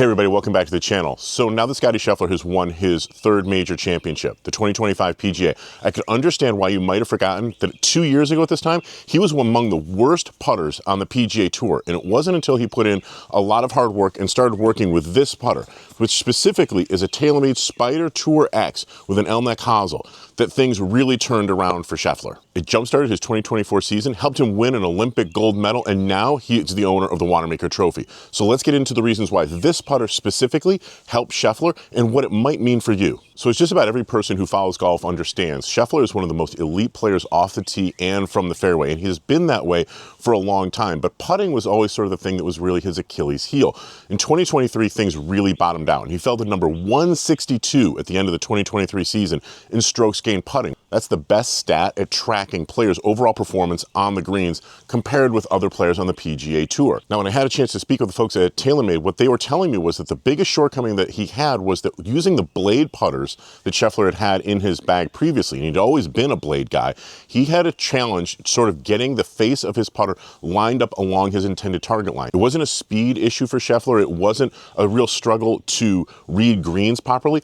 Hey everybody, welcome back to the channel. So now that Scottie Scheffler has won his third major championship, the 2025 PGA, I could understand why you might have forgotten that 2 years ago at this time, he was among the worst putters on the PGA Tour. And it wasn't until he put in a lot of hard work and started working with this putter, which specifically is a TaylorMade Spider Tour X with an L-neck hosel, that things really turned around for Scheffler. It jump-started his 2024 season, helped him win an Olympic gold medal, and now he is the owner of the Wanamaker Trophy. So let's get into the reasons why this putter specifically helped Scheffler and what it might mean for you. So it's just about every person who follows golf understands Scheffler is one of the most elite players off the tee and from the fairway, and he has been that way for a long time. But putting was always sort of the thing that was really his Achilles heel. In 2023, things really bottomed out, and he fell to number 162 at the end of the 2023 season in strokes gained putting. That's the best stat at tracking players' overall performance on the greens compared with other players on the PGA Tour. Now, when I had a chance to speak with the folks at TaylorMade, what they were telling me was that the biggest shortcoming that he had was that using the blade putters that Scheffler had in his bag previously, and he'd always been a blade guy, he had a challenge sort of getting the face of his putter lined up along his intended target line. It wasn't a speed issue for Scheffler. It wasn't a real struggle to read greens properly.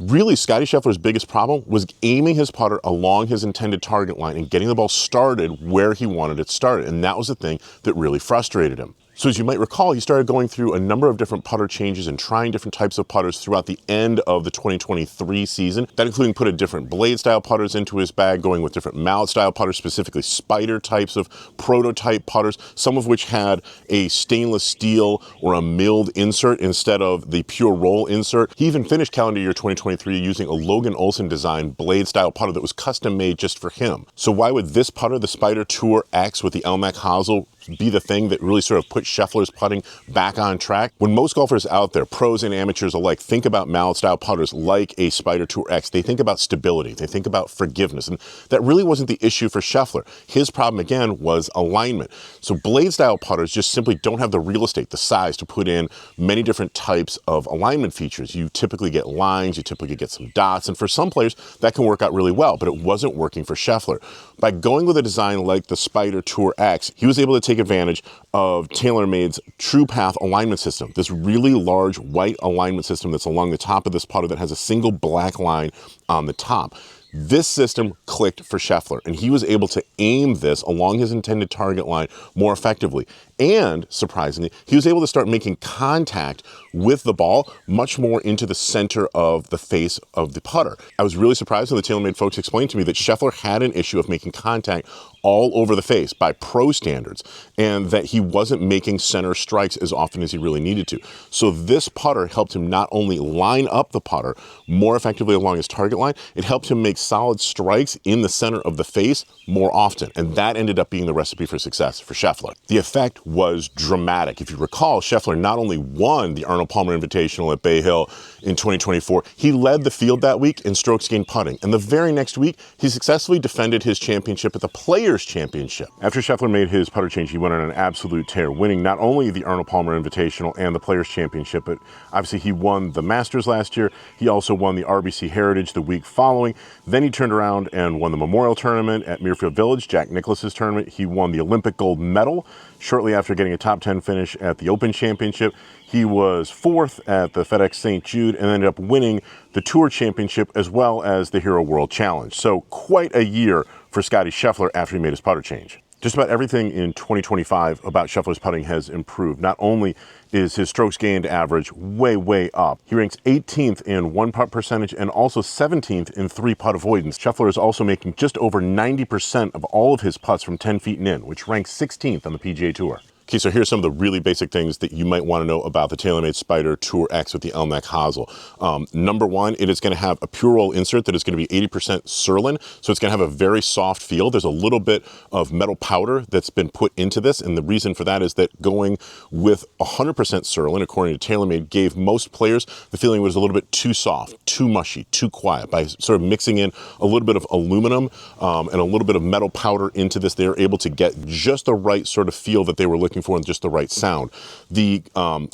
Really, Scottie Scheffler's biggest problem was aiming his putter along his intended target line and getting the ball started where he wanted it started. And that was the thing that really frustrated him. So as you might recall, he started going through a number of different putter changes and trying different types of putters throughout the end of the 2023 season. That including putting different blade style putters into his bag, going with different mallet style putters, specifically spider types of prototype putters, some of which had a stainless steel or a milled insert instead of the pure roll insert. He even finished calendar year 2023 using a Logan Olson designed blade style putter that was custom made just for him. So why would this putter, the Spider Tour X with the L-neck hosel, be the thing that really sort of put Scheffler's putting back on track? When most golfers out there, pros and amateurs alike, think about mallet style putters like a Spider Tour X, they think about stability, they think about forgiveness, and that really wasn't the issue for Scheffler. His problem again was alignment. So blade style putters just simply don't have the real estate, the size to put in many different types of alignment features. You typically get lines, you typically get some dots, and for some players that can work out really well, but it wasn't working for Scheffler. By going with a design like the Spider Tour X, he was able to take advantage of TaylorMade's True Path alignment system, this really large white alignment system that's along the top of this putter that has a single black line on the top. This system clicked for Scheffler, and he was able to aim this along his intended target line more effectively. And surprisingly, he was able to start making contact with the ball much more into the center of the face of the putter. I was really surprised when the TaylorMade folks explained to me that Scheffler had an issue of making contact all over the face by pro standards, and that he wasn't making center strikes as often as he really needed to. So this putter helped him not only line up the putter more effectively along his target line, it helped him make solid strikes in the center of the face more often, and that ended up being the recipe for success for Scheffler. The effect was dramatic. If you recall, Scheffler not only won the Arnold Palmer Invitational at Bay Hill in 2024, he led the field that week in strokes gained putting, and the very next week he successfully defended his championship at the Players Championship. After Scheffler made his putter change, he went on an absolute tear, winning not only the Arnold Palmer Invitational and the Players Championship, but obviously he won the Masters last year. He also won the RBC Heritage the week following. Then he turned around and won the Memorial Tournament at Muirfield Village, Jack Nicklaus's tournament. He won the Olympic gold medal shortly after getting a top 10 finish at the Open Championship. He was fourth at the FedEx St. Jude and ended up winning the Tour Championship as well as the Hero World Challenge. So quite a year for Scottie Scheffler after he made his putter change. Just about everything in 2025 about Scheffler's putting has improved. Not only is his strokes gained average way up, he ranks 18th in one putt percentage and also 17th in three putt avoidance. Scheffler is also making just over 90% of all of his putts from 10 feet and in, which ranks 16th on the PGA Tour. Okay, so here's some of the really basic things that you might want to know about the TaylorMade Spider Tour X with the L-neck hosel. Number one, it is going to have a pure roll insert that is going to be 80% Surlyn, so it's going to have a very soft feel. There's a little bit of metal powder that's been put into this, and the reason for that is that going with 100% Surlyn, according to TaylorMade, gave most players the feeling it was a little bit too soft, too mushy, too quiet. By sort of mixing in a little bit of aluminum and a little bit of metal powder into this, they were able to get just the right sort of feel that they were looking looking for and just the right sound. The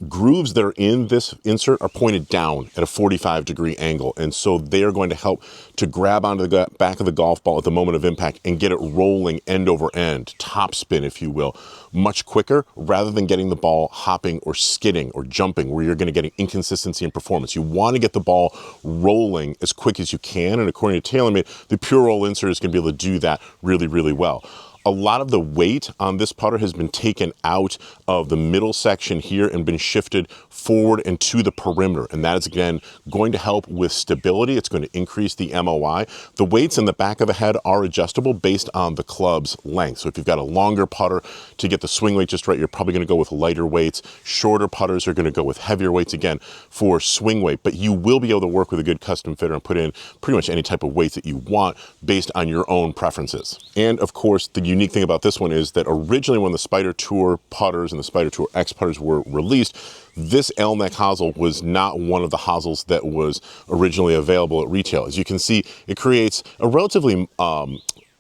grooves that are in this insert are pointed down at a 45-degree angle, and so they are going to help to grab onto the back of the golf ball at the moment of impact and get it rolling end over end, top spin if you will, much quicker rather than getting the ball hopping or skidding or jumping where you're going to get an inconsistency in performance. You want to get the ball rolling as quick as you can, and according to TaylorMade, the Pure Roll insert is going to be able to do that really, really well. A lot of the weight on this putter has been taken out of the middle section here and been shifted forward and to the perimeter. And that is, again, going to help with stability. It's going to increase the MOI. The weights in the back of the head are adjustable based on the club's length. So if you've got a longer putter to get the swing weight just right, you're probably going to go with lighter weights. Shorter putters are going to go with heavier weights, again, for swing weight. But you will be able to work with a good custom fitter and put in pretty much any type of weights that you want based on your own preferences. And, of course, the unique thing about this one is that originally when the Spider Tour putters and the Spider Tour X putters were released, this L-neck hosel was not one of the hosels that was originally available at retail. As you can see, it creates a relatively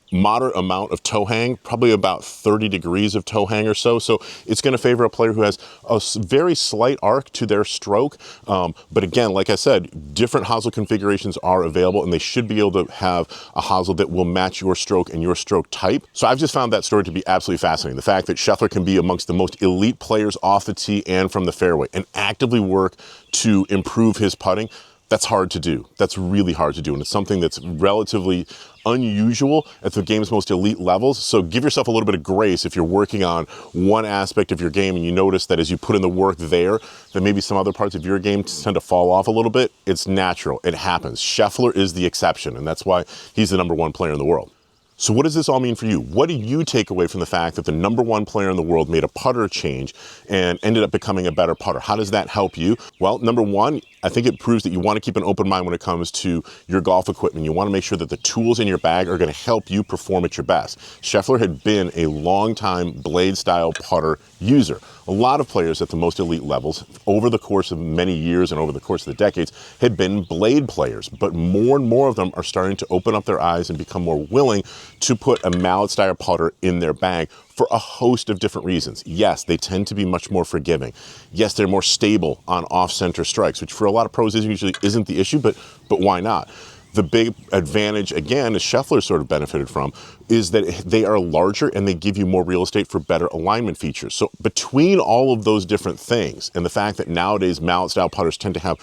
moderate amount of toe hang, probably about 30 degrees of toe hang or so. So it's going to favor a player who has a very slight arc to their stroke. But again, like I said, different hosel configurations are available, and they should be able to have a hosel that will match your stroke and your stroke type. So I've just found that story to be absolutely fascinating. The fact that Scheffler can be amongst the most elite players off the tee and from the fairway and actively work to improve his putting, that's hard to do. That's really hard to do, and it's something that's relatively unusual at the game's most elite levels. So give yourself a little bit of grace if you're working on one aspect of your game and you notice that as you put in the work there, that maybe some other parts of your game tend to fall off a little bit. It's natural. It happens. Scheffler is the exception, and that's why he's the #1 player in the world. So what does this all mean for you? What do you take away from the fact that the #1 player in the world made a putter change and ended up becoming a better putter? How does that help you? Well, number one, I think it proves that you want to keep an open mind when it comes to your golf equipment. You want to make sure that the tools in your bag are going to help you perform at your best. Scheffler had been a long-time blade style putter user. A lot of players at the most elite levels over the course of many years and over the course of the decades had been blade players, but more and more of them are starting to open up their eyes and become more willing to put a mallet style putter in their bag for a host of different reasons. Yes, they tend to be much more forgiving. Yes, they're more stable on off-center strikes, which for a lot of pros usually isn't the issue, but why not? The big advantage, again, as Scheffler sort of benefited from, is that they are larger and they give you more real estate for better alignment features. So between all of those different things and the fact that nowadays mallet-style putters tend to have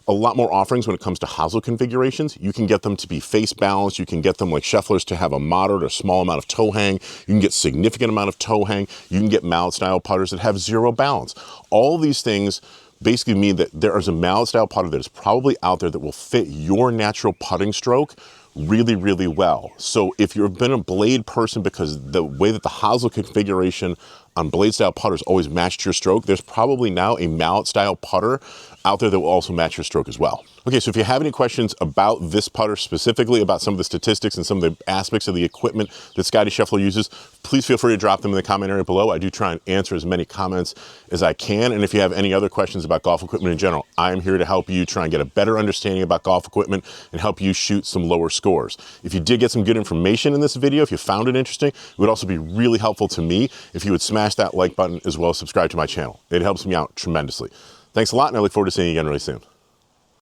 a lot more offerings when it comes to hosel configurations, you can get them to be face balanced. You can get them like Scheffler's to have a moderate or small amount of toe hang. You can get significant amount of toe hang. You can get mallet-style putters that have zero balance. All these things basically mean that there is a mallet-style putter that is probably out there that will fit your natural putting stroke really, really well. So if you've been a blade person because the way that the hosel configuration on blade style putters always matched your stroke, there's probably now a mallet style putter out there that will also match your stroke as well. Okay, so if you have any questions about this putter specifically, about some of the statistics and some of the aspects of the equipment that Scottie Scheffler uses, please feel free to drop them in the comment area below. I do try and answer as many comments as I can. And if you have any other questions about golf equipment in general, I'm here to help you try and get a better understanding about golf equipment and help you shoot some lower scores. If you did get some good information in this video, if you found it interesting, it would also be really helpful to me if you would smash that like button as well as subscribe to my channel. It helps me out tremendously. Thanks a lot, and I look forward to seeing you again really soon.